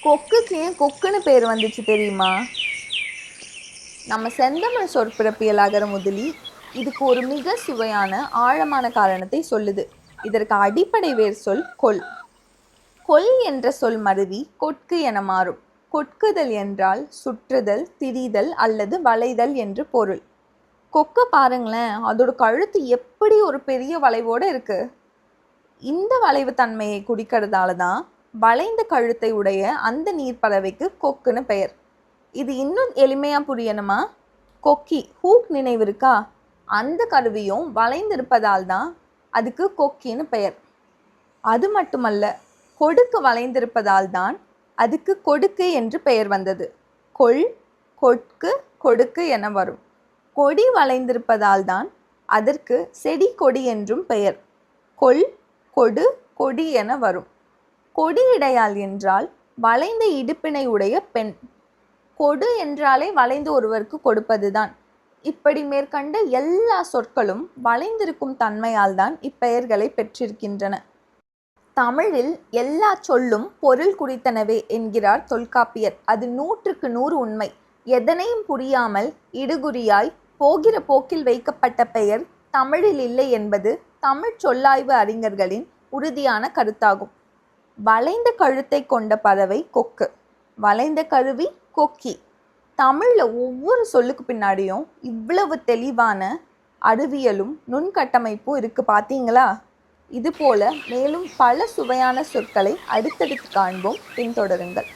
கொக்குக்கு ஏன் கொக்குன்னு பேர் வந்துச்சு தெரியுமா? நம்ம செந்தமிழ் சொற்பிறப்பியல் அகர முதலி இதுக்கு ஒரு மிக சுவையான ஆழமான காரணத்தை சொல்லுது. இதற்கு அடிப்படை வேர் சொல் கொல். கொல் என்ற சொல் மருவி கொட்கு என மாறும். கொட்குதல் என்றால் சுற்றுதல், திரிதல் அல்லது வளைதல் என்று பொருள். கொக்கை பாருங்களேன், அதோட கழுத்து எப்படி ஒரு பெரிய வளைவோடு இருக்கு. இந்த வளைவு தன்மையை குடிக்கிறதால தான் வளைந்த கழுத்தை உடைய அந்த நீர்ப்பறவைக்கு கொக்குன்னு பெயர். இது இன்னும் எளிமையா புரியணுமா? கொக்கி ஹூக் நினைவு இருக்கா? அந்த கருவியும் வளைந்திருப்பதால் தான் அதுக்கு கொக்கின்னு பெயர். அது மட்டுமல்ல, கொடுக்கு வளைந்திருப்பதால் தான் அதுக்கு கொடுக்கு என்று பெயர் வந்தது. கொள், கொட்கு, கொடுக்கு என வரும். கொடி வளைந்திருப்பதால் தான் அதற்கு செடி கொடி என்றும் பெயர். கொள், கொடு, கொடி என வரும். கொடியிடையாள் என்றால் வளைந்த இடுப்பினை உடைய பெண். கொடு என்றாலே வளைந்து ஒருவருக்கு கொடுப்பதுதான். இப்படி மேற்கண்ட எல்லா சொற்களும் வளைந்திருக்கும் தன்மையால் தான் இப்பெயர்களை பெற்றிருக்கின்றன. தமிழில் எல்லா சொல்லும் பொருள் குறித்தனவே என்கிறார் தொல்காப்பியர். அது 100க்கு 100 உண்மை. எதனையும் புரியாமல் இடுகுறியாய் போகிற போக்கில் வைக்கப்பட்ட பெயர் தமிழில் இல்லை என்பது தமிழ் சொல்லாய்வு அறிஞர்களின் உறுதியான கருத்தாகும். வளைந்த கழுத்தை கொண்ட பறவை கொக்கு, வளைந்த கருவி கொக்கி. தமிழில் ஒவ்வொரு சொல்லுக்கு பின்னாடியும் இவ்வளவு தெளிவான அறிவியலும் நுண்கட்டமைப்பும் இருக்குது பார்த்தீங்களா? இதுபோல மேலும் பல சுவையான சொற்களை அடுத்தடுத்து காண்போம். பின்தொடருங்கள்.